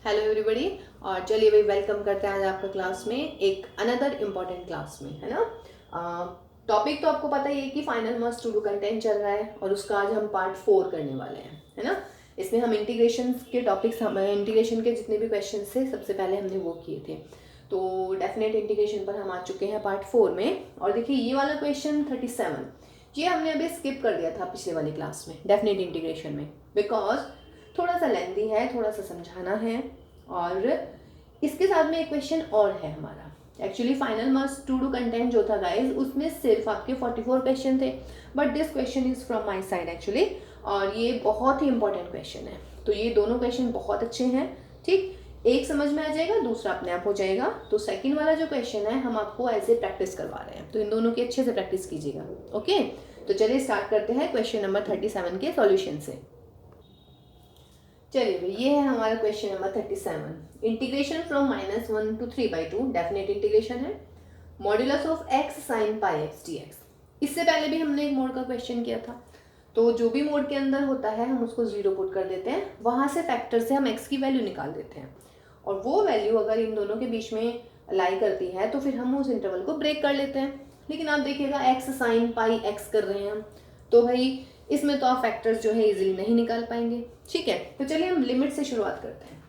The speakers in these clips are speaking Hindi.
Hello everybody. और चलिए भाई वेलकम करते हैं आज आपका क्लास में एक अनदर इम्पॉर्टेंट क्लास में, है ना। टॉपिक तो आपको पता ही है कि final must to do content चल रहा है और उसका आज हम पार्ट 4 करने वाले हैं, है ना। इसमें हम इंटीग्रेशन के टॉपिक्स, हम इंटीग्रेशन के जितने भी क्वेश्चन थे सबसे पहले हमने वो किए थे। तो डेफिनेट इंटीग्रेशन पर हम आ चुके हैं पार्ट 4 में। और देखिए ये वाला क्वेश्चन 37 ये हमने अभी स्किप कर दिया था पिछले वाली क्लास में डेफिनेट इंटीग्रेशन में, बिकॉज थोड़ा सा लेंदी है, थोड़ा सा समझाना है। और इसके साथ में एक क्वेश्चन और है हमारा। Actually final must to do content जो था गाइज उसमें सिर्फ आपके 44 क्वेश्चन थे, but this question is from my side actually. और ये बहुत ही इंपॉर्टेंट क्वेश्चन है। तो ये दोनों क्वेश्चन बहुत अच्छे हैं, ठीक। एक समझ में आ जाएगा, दूसरा अपने आप हो जाएगा। तो सेकंड वाला जो क्वेश्चन है हम आपको ऐसे प्रैक्टिस करवा रहे हैं, तो इन दोनों की अच्छे से प्रैक्टिस कीजिएगा। ओके, तो चलिए स्टार्ट करते हैं क्वेश्चन नंबर 37 के सॉल्यूशन से। चलिए भाई ये है हमारा question number 37। Integration from -1 to 3/2 definite integration है। Modulus of x sin pi x dx। इससे पहले भी हमने एक मोड का क्वेश्चन किया था। तो जो भी मोड के अंदर होता है हम उसको 0 पुट कर देते हैं, वहाँ से फैक्टर से हम x की वैल्यू निकाल देते हैं। और वो वैल्यू अगर इन दोनों के बीच में लाई करती है तो फिर हम उस इंटरवल को ब्रेक कर लेते हैं। लेकिन आप देखिएगा x sin पाई x कर रहे हैं हम, तो भाई इसमें तो आप फैक्टर्स जो है इजीली नहीं निकाल पाएंगे। ठीक है, तो चलिए हम लिमिट से शुरुआत करते हैं।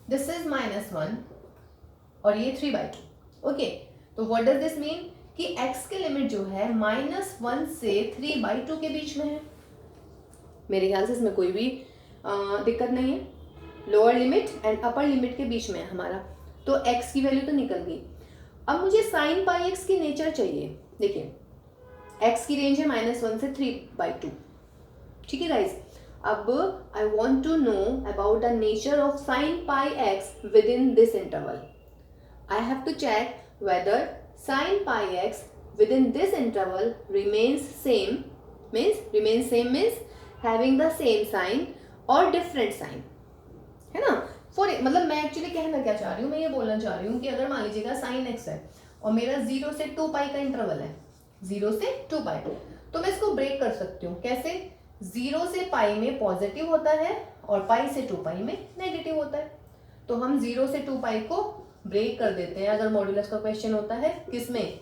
दिस इज -1 और ये 3/2। ओके, तो व्हाट डज दिस मीन कि x के लिमिट जो है -1 से 3/2 के बीच में है। मेरे ख्याल से इसमें कोई भी दिक्कत नहीं है। Lower limit and upper limit के बीच में है हमारा, तो x की वैल्यू तो निकल गई। अब मुझे साइन पाई x की नेचर चाहिए। देखिए x की रेंज है -1 से 3/2। ठीक है गाइज, अब I want to know about the nature of sine pi x within this interval. I have to check whether sine pi x within this interval remains same. Means having the same sign और डिफरेंट साइन, है ना। फॉर मतलब मैं एक्चुअली कहना क्या चाह रही हूँ, मैं ये बोलना चाह रही हूँ कि अगर मान लीजिएगा साइन एक्स है और मेरा 0 से 2 पाई का इंटरवल है, 0 से 2 पाई, तो मैं इसको ब्रेक कर सकती हूँ। कैसे? 0 से पाई में पॉजिटिव होता है और पाई से 2 पाई में नेगेटिव होता है। तो हम 0 से 2 पाई को ब्रेक कर देते हैं अगर मॉड्यूलस का क्वेश्चन होता है किसमें?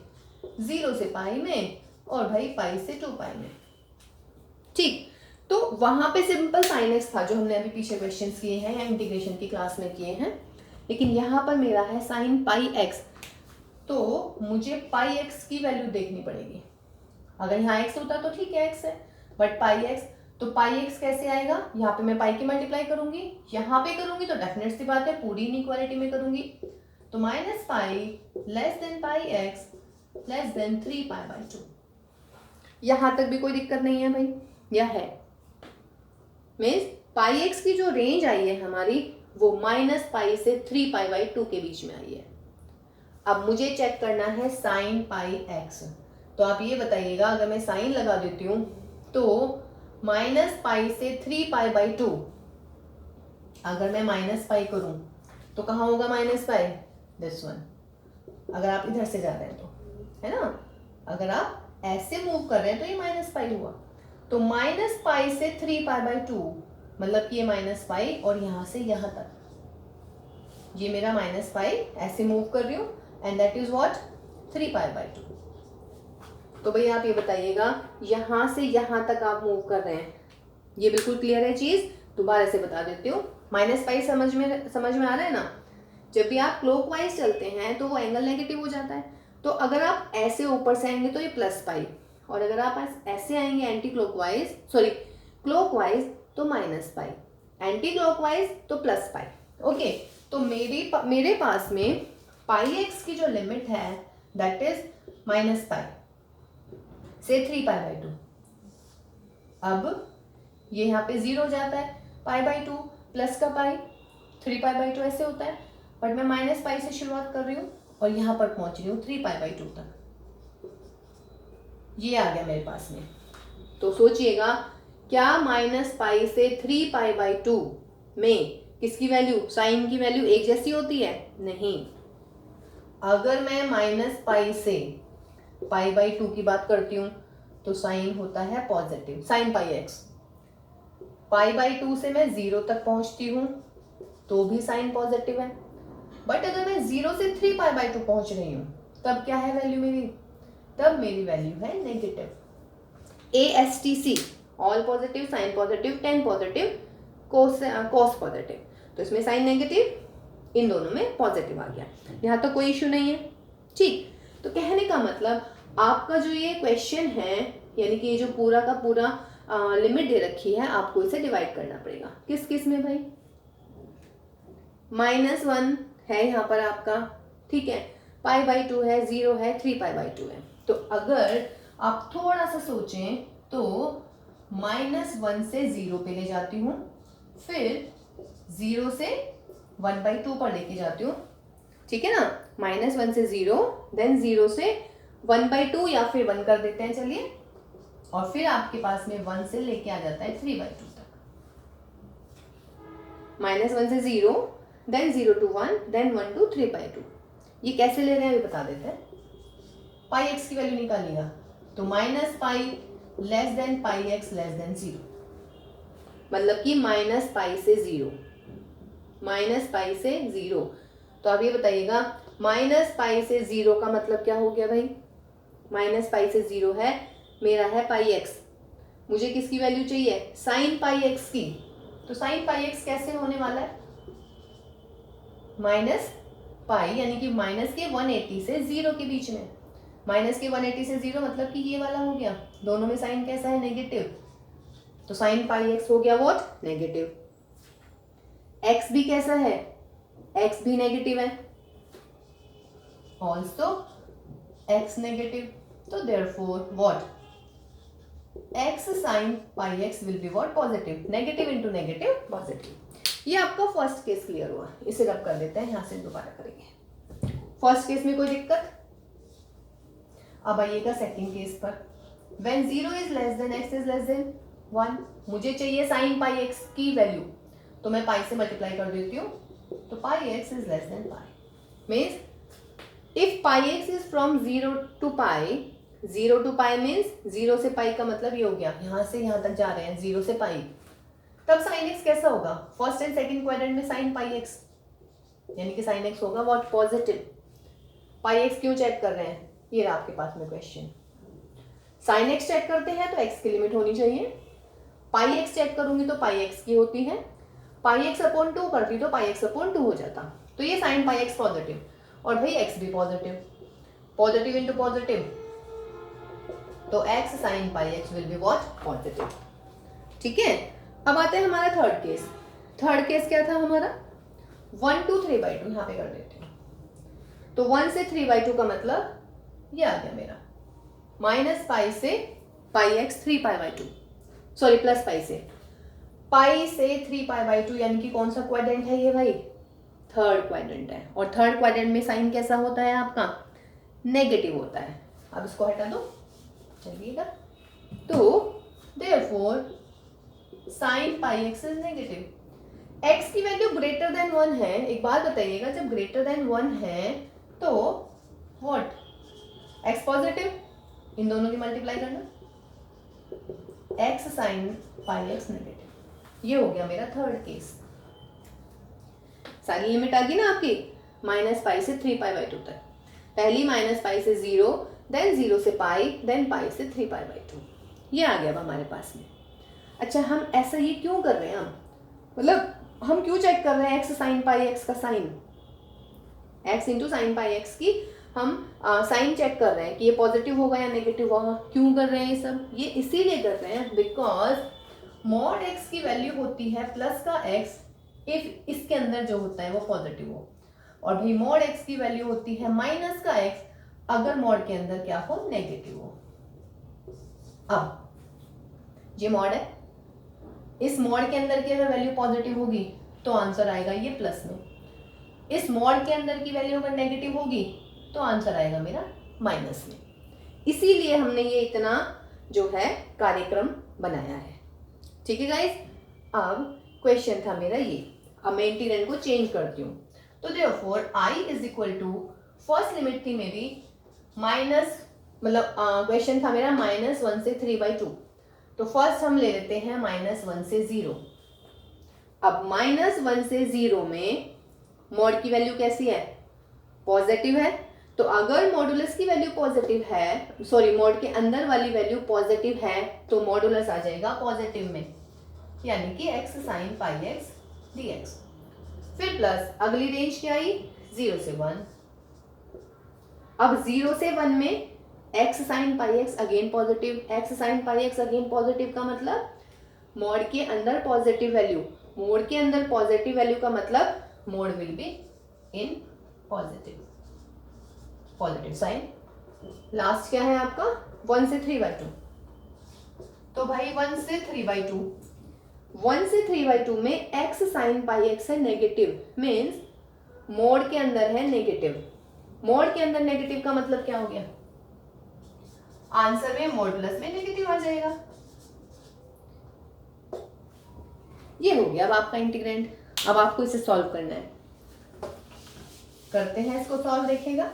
0 से पाई में और भाई पाई से 2 पाई में। ठीक, तो वहां पे सिंपल साइन एक्स था जो हमने अभी पीछे क्वेश्चन किए हैं या इंटीग्रेशन की क्लास में किए हैं। लेकिन यहाँ पर मेरा है साइन पाई एक्स, तो मुझे पाई एक्स की वैल्यू देखनी पड़ेगी। अगर यहाँ एक्स होता तो ठीक है, एक्स है, बट पाई एक्स, तो पाई एक्स कैसे आएगा? यहाँ पे मैं पाई की मल्टीप्लाई करूंगी, यहाँ पे करूंगी तो डेफिनेट सी बात है पूरी इनइक्वालिटी में करूंगी। तो minus pi less than pi x less then 3π/2। यहाँ तक भी कोई दिक्कत नहीं है भाई, यह है। मीन्स पाई एक्स की जो रेंज आई है हमारी वो -पाई से 3π/2 के बीच में आई है। अब मुझे चेक करना है साइन पाई एक्स। तो आप ये बताइएगा, अगर मैं साइन लगा देती हूँ तो -पाई से 3π/2, अगर मैं -पाई करूँ तो कहाँ होगा -पाई? This one. अगर आप इधर से जा रहे हैं तो, है ना, अगर आप ऐसे मूव कर रहे हैं तो ये -पाई हुआ। तो -पाई से 3π/2 मतलब कि ये -पाई और यहाँ से यहाँ तक ये मेरा -पाई ऐसे मूव कर रही हूँ एंड दैट इज व्हाट? 3π/2। तो भाई आप ये बताइएगा यहाँ से यहाँ तक आप मूव कर रहे हैं, ये बिल्कुल क्लियर है चीज? दोबारा से बता देती हूँ। -पाई समझ में आ रहा है ना? जब भी आप क्लॉकवाइज चलते हैं तो वो एंगल नेगेटिव हो जाता है। तो अगर आप ऐसे ऊपर से आएंगे तो ये +पाई, और अगर आप ऐसे आएंगे एंटी क्लॉकवाइज, सॉरी क्लॉकवाइज, तो -पाई, एंटी क्लॉकवाइज तो +पाई। ओके, तो मेरे पास में पाई एक्स की जो लिमिट है दैट इज -पाई से 3π/2। अब ये यहाँ पे 0 हो जाता है, π/2 प्लस का पाई 3π/2 ऐसे होता है, बट मैं -पाई से शुरुआत कर रही हूँ और यहाँ पर पहुँच रही हूँ 3π/2 तक। ये आ गया मेरे पास में। तो सोचिएगा, क्या -पाई से 3π/2 में किसकी वैल्यू, साइन की वैल्यू एक जैसी होती है? नहीं। अगर मैं -पाई से π/2 की बात करती हूँ तो साइन होता है पॉजिटिव, साइन पाई एक्स। π/2 से मैं 0 तक पहुंचती हूँ तो भी साइन पॉजिटिव है। बट अगर मैं 0 से 3π/2 पहुंच रही हूँ तब क्या है वैल्यू मेरी, तब मेरी वैल्यू है negative. ASTC all positive, sine positive, tan positive, cos positive, तो इसमें साइन नेगेटिव, इन दोनों में पॉजिटिव आ गया। यहाँ तो कोई इशू नहीं है, ठीक। तो कहने का मतलब आपका जो ये क्वेश्चन है, यानी कि ये जो पूरा का पूरा लिमिट दे रखी है, आपको इसे डिवाइड करना पड़ेगा। किस किस में भाई, -1 है यहाँ पर आपका, ठीक है, π/2 है, 0 है, 3π/2 है। तो अगर आप थोड़ा सा सोचें तो -1 से 0 पे ले जाती हूँ, फिर 0 से 1/2 पर लेके जाती हूँ, ठीक है ना। -1 से 0, देन 0 से 1/2 या फिर 1 कर देते हैं चलिए, और फिर आपके पास में 1 से लेके आ जाता है 3/2 तक। -1 से 0, देन 0 to 1, देन 1 to 3/2। ये कैसे ले रहे हैं अभी बता देते हैं। πx की वैल्यू निकालिएगा, तो -π less than πx less than 0, मतलब कि -π से 0, -π से 0। तो अब ये बताइएगा -π से 0 का मतलब क्या हो गया भाई, -π से 0 है मेरा है πx, मुझे किसकी वैल्यू चाहिए, sin πx की। तो sin πx कैसे होने वाला है, -π यानी कि माइनस के 180 से 0 के बीच में, माइनस के 180 से 0 मतलब कि ये वाला हो गया, दोनों में साइन कैसा है, नेगेटिव, तो sin πx हो गया व्हाट, नेगेटिव। x भी कैसा है, x भी नेगेटिव है, ऑल्सो x नेगेटिव, तो therefore what, x sin πx will be what, positive, negative into negative positive. ये आपका फर्स्ट केस क्लियर हुआ, इसे रब कर देते हैं, यहां से दोबारा करेंगे। फर्स्ट केस में कोई दिक्कत। अब आइएगा सेकंड केस पर, when 0 is less than x is less than 1, मुझे चाहिए sin πx की वैल्यू, तो मैं पाई से मल्टीप्लाई कर देती हूँ, तो πx is less than pi, means if πx is from 0 to pi, 0 to pi means 0 से पाई का मतलब ये हो गया, यहाँ से यहाँ तक जा रहे हैं 0 से पाई, तब sin x कैसा होगा, फर्स्ट एंड सेकंड क्वाड्रेंट में sin πx, यानी कि sin x होगा व्हाट, पॉजिटिव। πx क्यों चेक कर रहे हैं, ये रहा आपके पास में क्वेश्चन। sin x चेक करते हैं तो x की लिमिट होनी चाहिए, πx चेक करूंगी तो πx की होती है, πx/2 करती तो πx/2 हो जाता, तो ये sin πx पॉजिटिव, और भाई x भी पॉजिटिव, पॉजिटिव इंटू पॉजिटिव, तो x sin πx will be what, positive, ठीक है। अब आते हैं हमारा थर्ड केस। थर्ड केस क्या था हमारा, 1 to 3/2, यहाँ पे कर देते हैं, तो 1 से 3/2 का मतलब ये आ गया मेरा, -π से πx 3π/2, सॉरी +π से पाई से 3π/2, यानी कि कौन सा क्वाड्रेंट है ये भाई, थर्ड क्वाड्रेंट है, और थर्ड क्वाड्रेंट में साइन कैसा होता है आपका, नेगेटिव होता है। अब इसको हटा दो चलिएगा, तो therefore sin πx is negative. x की वैल्यू ग्रेटर देन 1 है, एक बात बताइएगा, जब ग्रेटर देन 1 है तो व्हाट, x पॉजिटिव, इन दोनों की मल्टीप्लाई करना, x sin πx नेगेटिव। ये हो गया मेरा थर्ड केस। सारी लिमिट आ गई ना आपकी, -π से 3π/2 तक, पहली -π से 0, देन 0 से पाई, देन पाई से 3π/2, ये आ गया अब हमारे पास में। अच्छा, हम ऐसा ये क्यों कर रहे हैं, हम मतलब हम क्यों चेक कर रहे हैं x sin πx का sign, x into sin πx की हम साइन चेक कर रहे हैं कि ये पॉजिटिव होगा या नेगेटिव होगा। क्यों कर रहे हैं ये सब, ये इसीलिए कर रहे हैं बिकॉज मॉड x की वैल्यू होती है प्लस का x इफ इसके अंदर जो होता है वो पॉजिटिव हो, और भाई मॉड x की वैल्यू होती है माइनस का x अगर मॉड के अंदर क्या हो, नेगेटिव हो। अब ये मॉड है, इस मॉड के अंदर की अगर वैल्यू पॉजिटिव होगी तो आंसर आएगा ये प्लस में, इस मॉड के अंदर की वैल्यू अगर नेगेटिव होगी तो आंसर आएगा मेरा माइनस में। इसीलिए हमने ये इतना जो है कार्यक्रम बनाया है, ठीक है गाइस। अब क्वेश्चन था मेरा ये, अब मैं इंटीग्रैंड को चेंज करती हूँ, तो therefore i is equal to, first limit थी मेरी माइनस, मतलब क्वेश्चन था मेरा -1 से 3/2, तो फर्स्ट हम ले लेते हैं -1 से 0, अब -1 से 0 में मॉड की वैल्यू कैसी है, पॉजिटिव है। तो अगर मॉडुलस की वैल्यू पॉजिटिव है, सॉरी मॉड के अंदर वाली वैल्यू पॉजिटिव है, तो मॉडुलस आ जाएगा पॉजिटिव में, यानी कि x sin pi x dx। फिर प्लस अगली रेंज क्या आई, 0 से 1। अब 0 से 1 में x sin pi x again positive, x sin pi x again positive का मतलब मॉड के अंदर पॉजिटिव वैल्यू, मोड के अंदर पॉजिटिव वैल्यू का मतलब mod will be in positive sign. Last क्या है आपका, 1 से 3/2। तो भाई 1 से 3/2, 1 से 3/2 में x sin पाई x है नेगेटिव, मीन्स मोड के अंदर है नेगेटिव। मोड के अंदर नेगेटिव का मतलब क्या हो गया, आंसर में मॉडुलस में नेगेटिव आ जाएगा। ये हो गया अब आपका इंटीग्रेंड। अब आपको इसे सॉल्व करना है, करते हैं इसको सॉल्व, देखिएगा।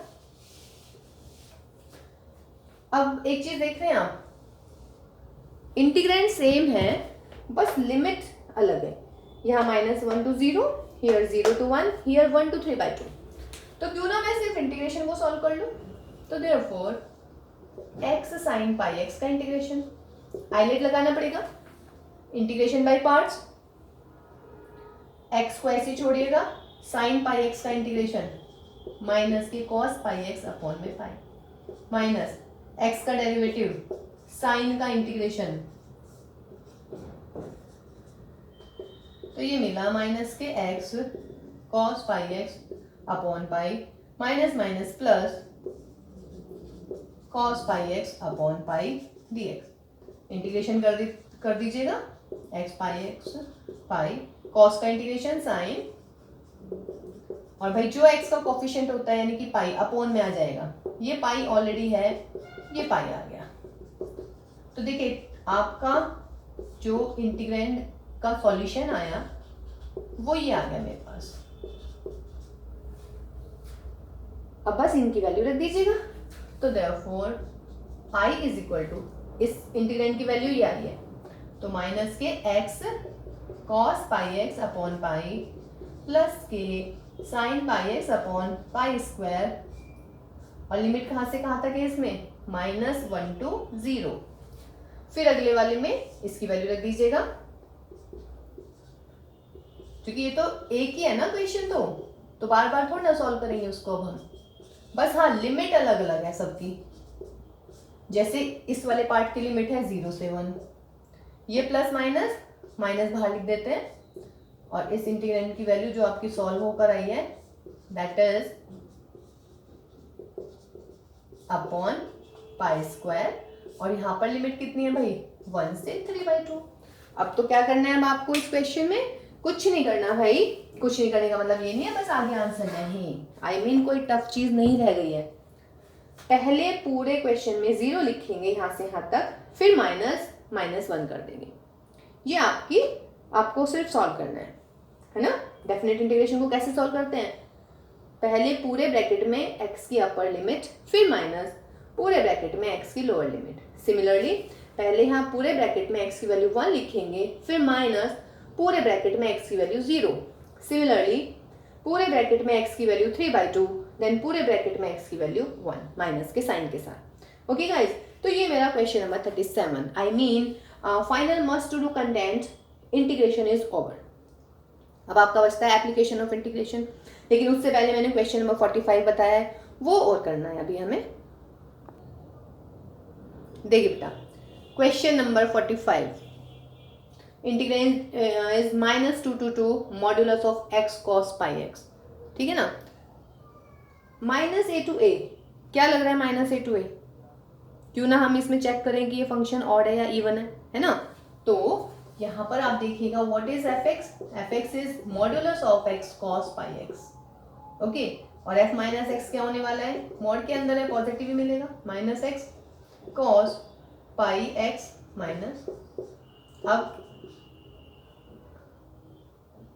अब एक चीज देख रहे हैं आप, इंटीग्रेंड सेम है, बस लिमिट अलग है। यहाँ -1 to 0, here 0 to 1, here 1 to 3/2। तो क्यों ना मैं सिर्फ इंटीग्रेशन को सॉल्व कर लूं। तो therefore x sin pi x का इंटीग्रेशन, आइलेट लगाना पड़ेगा, इंटीग्रेशन बाय पार्ट्स। x को ऐसे छोड़िएगा, sin पाई x का इंटीग्रेशन माइनस के cos पाई x अपॉन में पाई, माइनस x का डेरिवेटिव sin का इंटीग्रेशन, तो ये मिला माइनस के x cos pi x upon पाई, minus minus plus cos pi x upon पाई dx। इंटीग्रेशन कर दीजिएगा, x पाई x पाई, cos का इंटीग्रेशन sin, और भाई जो x का कोफिशिएंट होता है यानी कि पाई अपॉन में आ जाएगा। ये पाई ऑलरेडी है, ये पाई आ गया। तो देखिए आपका जो इंटीग्रेंड का सॉल्यूशन आया वो ये आ गया मेरे पास। अब बस इनकी वैल्यू रख दीजिएगा। तो therefore pi is equal to, इस इंटीग्रेंड की वैल्यू ये आ रही है, तो माइनस के x cos pi x upon pi plus के sin pi x upon pi square, और लिमिट कहाँ से कहाँ तक है इसमें, -1 to 0। फिर अगले वाले में इसकी वैल्यू रख दीजिएगा, क्योंकि ये तो एक ही है ना क्वेश्चन, तो बार बार थोड़ा ना सॉल्व करेंगे उसको अब हम, बस हाँ लिमिट अलग अलग है सबकी। जैसे इस वाले पार्ट की लिमिट है 0 से 1, ये प्लस माइनस माइनस बाहर लिख देते हैं, और इस इंटीग्रेंड की वैल्यू जो आपकी सॉल्व होकर आई है that is upon pi square, और यहाँ पर लिमिट कितनी है भाई, 1 से 3/2। अब तो क्या करना है अब आपको इस क्वेश्चन में, कुछ नहीं करना भाई, कुछ नहीं करने का मतलब ये नहीं है बस आगे आंसर नहीं, आई मीन कोई टफ चीज नहीं रह गई है। पहले पूरे क्वेश्चन में 0 लिखेंगे यहाँ से यहाँ तक, फिर -1 कर देंगे। ये आपको सिर्फ सॉल्व करना है ना। डेफिनेट इंटीग्रेशन को कैसे सॉल्व करते हैं, पहले पूरे ब्रैकेट में x की अपर लिमिट, फिर माइनस पूरे ब्रैकेट में x की लोअर लिमिट। सिमिलरली पहले यहाँ पूरे ब्रैकेट में x की वैल्यू 1 लिखेंगे, फिर माइनस पूरे ब्रैकेट में x की वैल्यू 0। सिमिलरली पूरे ब्रैकेट में x की वैल्यू 3/2, देन पूरे ब्रैकेट में x की वैल्यू 1 माइनस के साइन के साथ। ओके गाइज, तो ये मेरा question number 37, I mean final must to do content integration is over. अब आपका बचता है एप्लीकेशन ऑफ इंटीग्रेशन, लेकिन उससे पहले मैंने क्वेश्चन नंबर 45 बताया है, वो और करना है अभी हमें। देखिए बेटा, question number 45, integrand is -2 to 2 modulus of x cos pi x, ठीक है ना। -a to a, क्या लग रहा है -a to a, क्यों ना हम इसमें चेक करें कि ये फंक्शन ऑड है या इवन है ना। तो यहाँ पर आप देखिएगा what is f(x) is modulus of x cos pi x, okay. और f माइनस एक्स क्या होने वाला है, मॉड के अंदर है पॉजिटिव ही मिलेगा, -x cos pi x minus, अब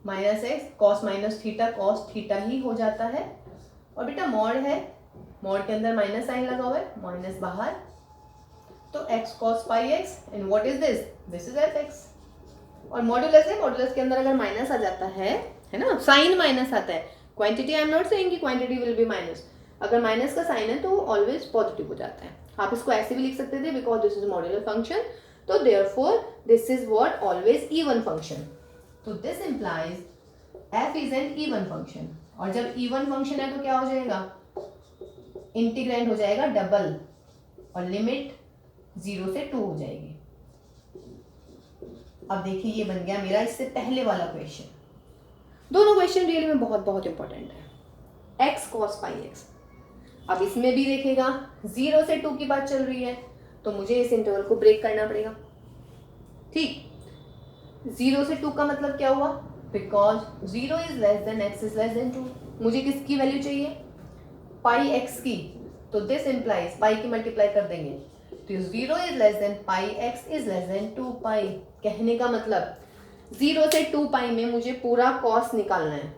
-x cos minus theta cos theta ही हो जाता है, और बेटा मॉड है, मॉड के अंदर माइनस साइन लगा हुआ है, माइनस बाहर, तो x cos pi x, and what is this, this is f(x). और मॉड्यूलस है, मॉड्यूलस के अंदर अगर माइनस आ जाता है ना, साइन माइनस आता है, quantity I am not saying कि क्वांटिटी विल बी माइनस, अगर माइनस का साइन है तो ऑलवेज पॉजिटिव हो जाता है। आप इसको ऐसे भी लिख सकते थे because this is modular function, तो therefore this is what always even function. तो this implies f is an even function, और जब इवन फंक्शन है तो क्या हो जाएगा, इंटीग्रेंड हो जाएगा डबल, और लिमिट 0 से 2 हो जाएगी। अब देखिए ये बन गया मेरा इससे पहले वाला क्वेश्चन। दोनों क्वेश्चन रियली में बहुत बहुत इंपॉर्टेंट है। x cos पाई x, अब इसमें भी देखेगा 0 से 2 की बात चल रही है, तो मुझे इस इंटरवल को ब्रेक करना पड़ेगा। ठीक, 0 से 2 का मतलब क्या हुआ, because 0 is less than x is less than 2, मुझे किसकी वैल्यू चाहिए, पाई x की, तो दिस इंप्लाइज पाई की मल्टीप्लाई कर देंगे, तो 0 is less than pi x is less than 2 पाई। कहने का मतलब 0 से 2 पाई में मुझे पूरा कॉस निकालना है,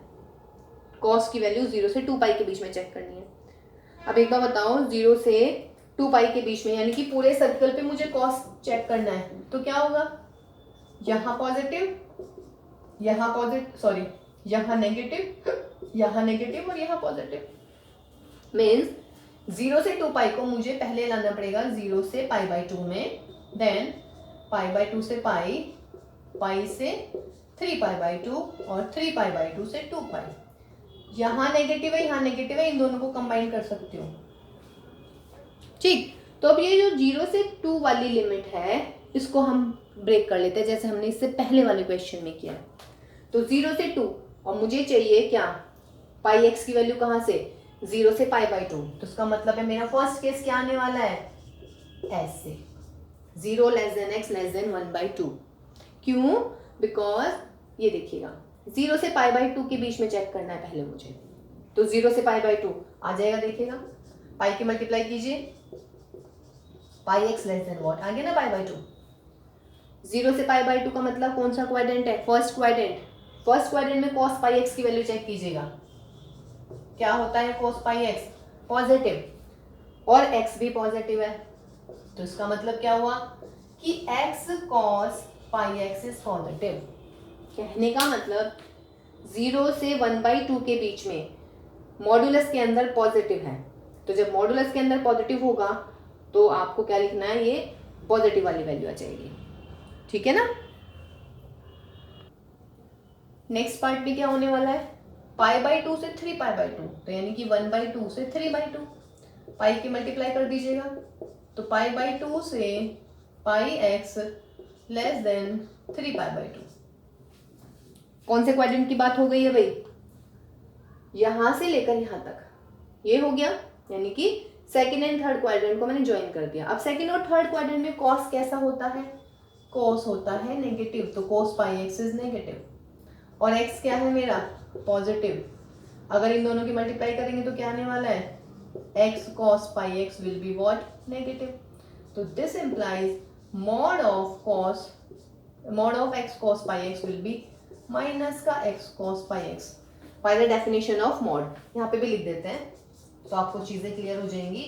कॉस की वैल्यू 0 से 2 पाई के बीच में चेक करनी है। अब एक बार बताओ, 0 से 2 पाई के बीच में यानी कि पूरे सर्कल पे मुझे कॉस चेक करना है, तो क्या होगा, यहाँ पॉजिटिव, यहाँ पॉजिटिव, सॉरी यहाँ नेगेटिव, यहाँ नेगेटिव और यहाँ पॉजिटिव। मीन्स 0 से 2 पाई को मुझे पहले लाना पड़ेगा 0 से पाई बाई 2 में, देन पाई बाई 2 से पाई, पाई से 3 पाई बाई 2 और 3 पाई बाई 2 से 2 पाई। यहाँ नेगेटिव है, यहाँ नेगेटिव है, इन दोनों को कंबाइन कर सकती हूँ। ठीक, तो अब ये जो 0 से 2 वाली लिमिट है इसको हम ब्रेक कर लेते हैं जैसे हमने इससे पहले वाले क्वेश्चन में किया। तो 0 से 2, और मुझे चाहिए क्या, पाई एक्स की वैल्यू कहाँ से, 0 से पाई बाई 2, तो इसका मतलब है मेरा फर्स्ट केस क्या आने वाला है, ऐसे 0 less than x less then 1/2। क्यों, बिकॉज ये देखिएगा 0 से पाई बाई 2 के बीच में चेक करना है पहले मुझे, तो 0 से पाई बाई 2 आ जाएगा, देखिएगा पाई की मल्टीप्लाई कीजिए, पाई एक्स लेस देन व्हाट आ गया ना, पाई बाई 2। 0 से पाई बाई 2 का मतलब कौन सा क्वाड्रेंट है, फर्स्ट क्वाड्रेंट। फर्स्ट क्वाड्रेंट में कॉस पाई एक्स की वैल्यू चेक कीजिएगा, क्या होता है कॉस पाई एक्स, पॉजिटिव, और एक्स भी पॉजिटिव है, तो इसका मतलब क्या हुआ कि x cos pi x is positive. कहने का मतलब 0 से 1/2 के बीच में मॉड्यूलस के अंदर पॉजिटिव है, तो जब मॉड्यूलस के अंदर पॉजिटिव होगा तो आपको क्या लिखना है, ये पॉजिटिव वाली वैल्यू आ जाएगी। ठीक है ना। नेक्स्ट पार्ट में क्या होने वाला है, पाई बाई 2 से 3 पाई बाई 2, तो यानी कि 1/2 से 3/2, पाई की मल्टीप्लाई कर दीजिएगा, तो पाई बाई 2 से pi x less than 3 pi by 2। कौन से क्वाड्रेंट की बात हो गई है भाई, यहां से लेकर यहां तक, ये हो गया, यानी कि सेकंड एंड थर्ड क्वाड्रेंट को मैंने ज्वाइन कर दिया। अब सेकंड और थर्ड क्वाड्रेंट में कॉस कैसा होता है, कॉस होता है नेगेटिव, तो cos pi x is negative, और एक्स क्या है मेरा, पॉजिटिव। अगर इन दोनों की मल्टीप्लाई करेंगे तो क्या आने वाला है, x cos pi x will be what, negative. तो this implies mod of x cos pi x will be minus का x cos pi x by the definition of mod. यहाँ पे भी लिख देते हैं तो आपको चीजें क्लियर हो जाएंगी।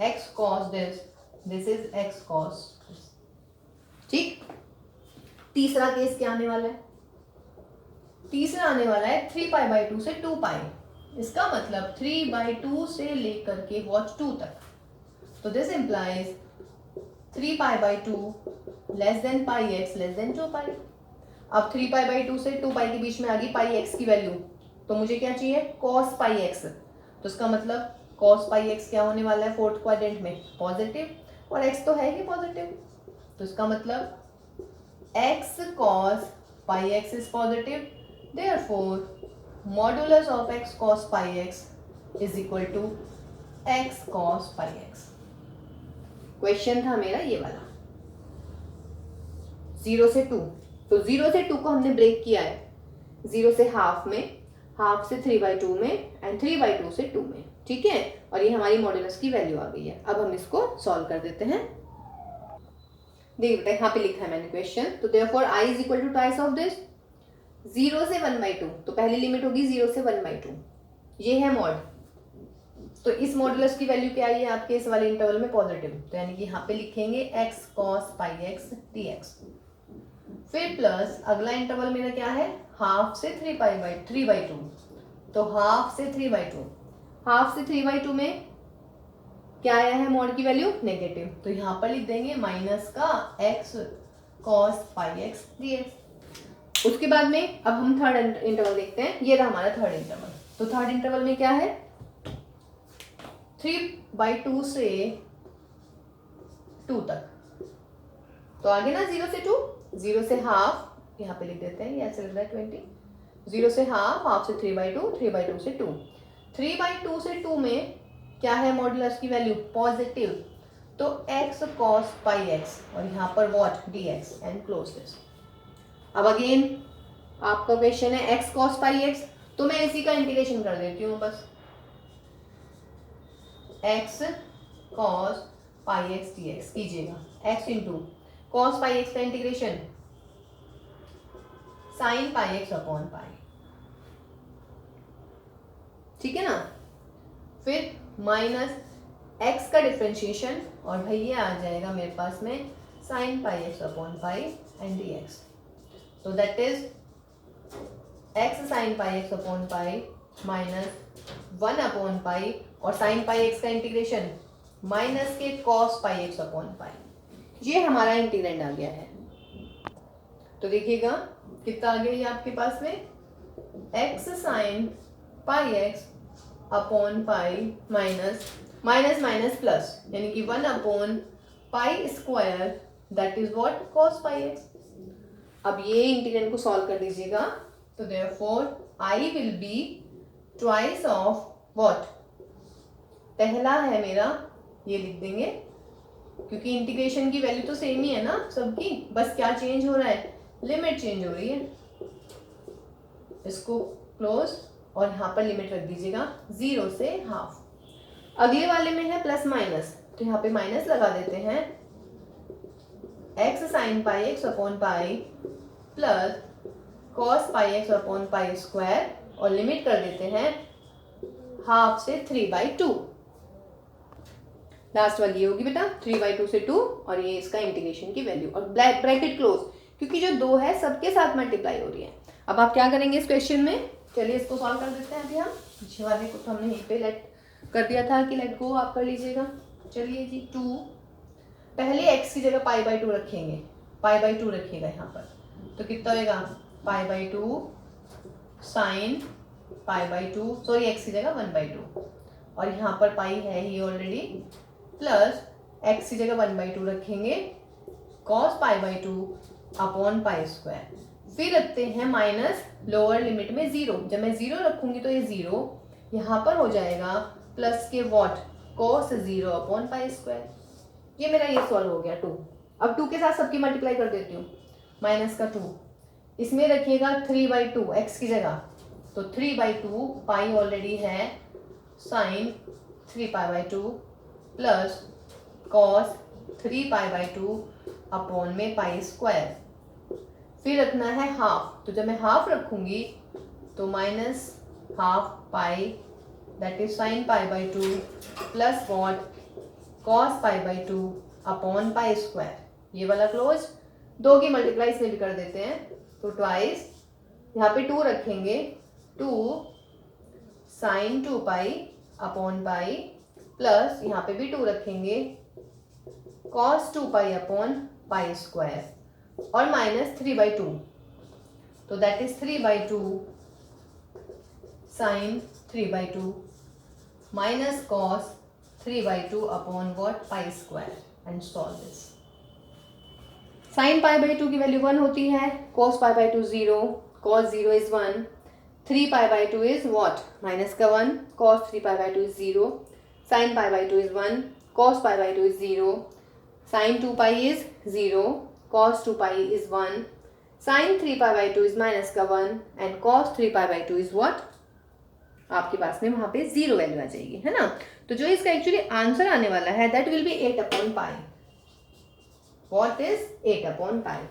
X cos this is x cos, ठीक। तीसरा केस क्या आने वाला है, तीसरा आने वाला है 3 पाई बाई 2 से 2 पाई। इसका मतलब 3/2 से लेकर के वॉट 2 तक, तो this implies 3 pi by 2 less than pi x less then 2 पाई। अब 3 पाई बाई 2 से 2 पाई के बीच में आ गई पाई एक्स की वैल्यू, तो मुझे क्या चाहिए, कॉस पाई एक्स, तो इसका मतलब कॉस पाई एक्स क्या होने वाला है फोर्थ क्वाड्रेंट में, पॉजिटिव, और एक्स तो है ही पॉजिटिव, तो इसका मतलब x cos pi x is positive, therefore modulus of x cos pi x is equal to x cos pi x। Question था मेरा ये वाला 0 से 2, तो 0 से 2 को हमने ब्रेक किया है, 0 से हाफ में, हाफ से 3/2 में, एंड 3/2 से 2 में, ठीक है। और ये हमारी मॉड्यूलस की वैल्यू आ गई है। अब हम इसको सॉल्व कर देते हैं। देखिए बेटा यहाँ पे लिखा है मैंने क्वेश्चन, तो therefore I is equal to twice of this, 0 से 1/2, तो पहली लिमिट होगी 0 से 1/2, ये है मॉड। तो इस मॉडुलस की वैल्यू क्या आई है आपके इस वाले इंटरवल में, पॉजिटिव, तो यानी कि यहाँ पे लिखेंगे x cos pi x dx। फिर प्लस अगला इंटरवल मेरा क्या है, हाफ से 3/2, तो हाफ से 3/2, हाफ से 3/2 में क्या आया है मॉड की वैल्यू नेगेटिव, तो यहाँ पर लिख देंगे माइनस का x cos πx dx। उसके बाद में अब हम थर्ड इंटरवल देखते हैं, ये रहा हमारा थर्ड इंटरवल। तो थर्ड इंटरवल में क्या है, 3/2 से 2 तक, तो आगे ना 0 से 2, 0 से हाफ यहाँ पे लिख देते हैं, ये ऐसे लग रहा है 20, 0 से हाफ, हाफ से 3/2, 3/2 से 2, 3/2 से 2 में क्या है मॉड्यूलस की वैल्यू पॉजिटिव, तो x cos πx और यहाँ पर what dx and close this. अब अगेन आपका क्वेश्चन है x cos πx, तो मैं इसी का इंटीग्रेशन कर देती हूँ बस, x cos πx dx कीजिएगा, x इंटू cos πx का integration sin πx upon pi, ठीक है ना। फिर माइनस x का डिफ्रेंशिएशन और भाई ये आ जाएगा मेरे पास में sin πx upon pi and dx, तो that is x sin πx upon pi minus 1 upon pi और sin πx का इंटीग्रेशन माइनस के cos πx अपॉन पाई, ये हमारा इंटीग्रेंड आ गया है। तो देखिएगा कितना आ गया ये आपके पास में, x sin πx upon pi minus minus minus plus, यानी कि 1 upon pi square that is what cos πx। अब ये इंटीग्रेंड को सॉल्व कर लीजिएगा, तो therefore I will be twice of what, पहला है मेरा, ये लिख देंगे क्योंकि इंटीग्रेशन की वैल्यू तो सेम ही है ना सबकी, बस क्या चेंज हो रहा है, लिमिट चेंज हो रही है। इसको क्लोज और यहाँ पर लिमिट रख दीजिएगा 0 से हाफ। अगले वाले में है प्लस माइनस, तो यहाँ पे माइनस लगा देते हैं, x sin πx upon pi plus cos πx upon pi square और लिमिट कर देते हैं हाफ से 3/2। लास्ट वाली ये होगी बेटा 3/2 से 2 और ये इसका इंटीग्रेशन की वैल्यू और ब्रैकेट क्लोज, क्योंकि जो 2 है सबके साथ मल्टीप्लाई हो रही है। अब आप क्या करेंगे इस क्वेश्चन में, चलिए इसको सॉल्व कर देते हैं। अभी हम पीछे वाले को तो हमने यहीं पे लेट कर दिया था कि लेट गो आप कर लीजिएगा। चलिए जी 2, पहले x की जगह π/2 रखेंगे, π/2 रखिएगा यहाँ पर, तो कितना होएगा π/2 साइन π/2, सॉरी x की जगह 1/2 और यहाँ पर पाई है ही ऑलरेडी, प्लस x की जगह 1/2 रखेंगे cos π/2 अपॉन पाई स्क्वायर, फिर रखते हैं माइनस लोअर लिमिट में 0, जब मैं 0 रखूंगी तो ये 0 यहाँ पर हो जाएगा प्लस के what cos 0 upon pi square. ये मेरा ये सॉल्व हो गया 2। अब 2 के साथ सबकी मल्टीप्लाई कर देती हूँ, माइनस का 2, इसमें रखिएगा 3/2 x की जगह, तो 3/2 पाई ऑलरेडी है साइन 3π/2 प्लस cos 3π/2 अपॉन में पाई स्क्वायर, फिर रखना है हाफ, तो जब मैं हाफ रखूंगी तो minus half pi that is sine π/2 plus what cos π/2 upon pi square, ये वाला क्लोज। 2 की मल्टीप्लाई इसमें भी कर देते हैं, तो ट्वाइस यहाँ पे 2 रखेंगे, 2 साइन 2π अपॉन पाई प्लस यहाँ पे भी 2 रखेंगे cos 2π अपॉन पाई स्क्वायर और माइनस 3/2, तो that is 3/2 sine 3/2 minus cos 3/2 upon what pi square and solve this. Sine π/2 की वैल्यू 1 होती है, cos π/2 0, cos 0 is 1, 3π/2 is what minus का 1, cos 3π/2 is 0, sine π/2 is 1, cos π/2 is 0, sine 2π is 0, cos 2π is 1, sine 3π/2 is minus का 1 एंड cos 3π/2 इज व्हाट, आपके पास में वहां पे 0 वैल्यू आ जाएगी, है ना। तो जो इसका एक्चुअली आंसर आने वाला है दैट विल बी 8/पाई, व्हाट इज 8/पाई,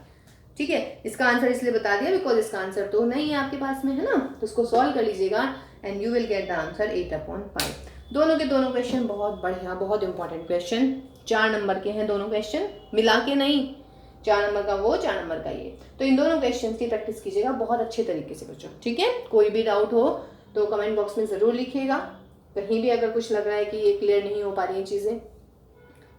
ठीक है। इसका आंसर इसलिए बता दिया बिकॉज इसका आंसर तो नहीं है आपके पास में, है ना, तो इसको सॉल्व कर लीजिएगा and you will get the answer 8/पाई। दोनों के दोनों क्वेश्चन बहुत बढ़िया, बहुत इंपॉर्टेंट क्वेश्चन, 4 नंबर के हैं दोनों क्वेश्चन, मिला के नहीं, 4 नंबर का वो, 4 नंबर का ये। तो इन दोनों क्वेश्चन की प्रैक्टिस कीजिएगा बहुत अच्छे तरीके से बच्चों, ठीक है। कोई भी डाउट हो तो कमेंट बॉक्स में ज़रूर लिखिएगा, कहीं भी अगर कुछ लग रहा है कि ये क्लियर नहीं हो पा रही है चीज़ें,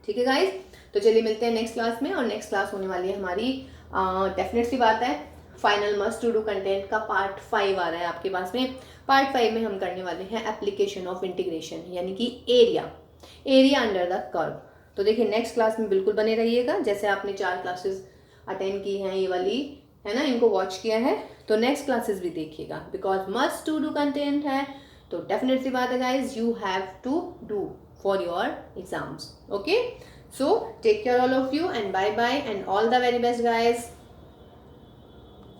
ठीक है गाइज। तो चलिए मिलते हैं नेक्स्ट क्लास में, और नेक्स्ट क्लास होने वाली है हमारी डेफिनेट सी बात है final must to do content का पार्ट 5 आ रहा है आपके पास में। पार्ट 5 में हम करने वाले हैं एप्लीकेशन ऑफ इंटीग्रेशन, यानी कि एरिया अंडर द कर्व। तो देखिए नेक्स्ट क्लास में बिल्कुल बने रहिएगा, जैसे आपने 4 क्लासेस अटेंड की हैं, ये वाली है ना, इनको वॉच किया है, तो नेक्स्ट क्लासेस भी देखिएगा, because must to do content है। तो डेफिनेट सी बात है guys, you have to do for your exams, okay. So take care all of you, and bye bye, and all the very best guys.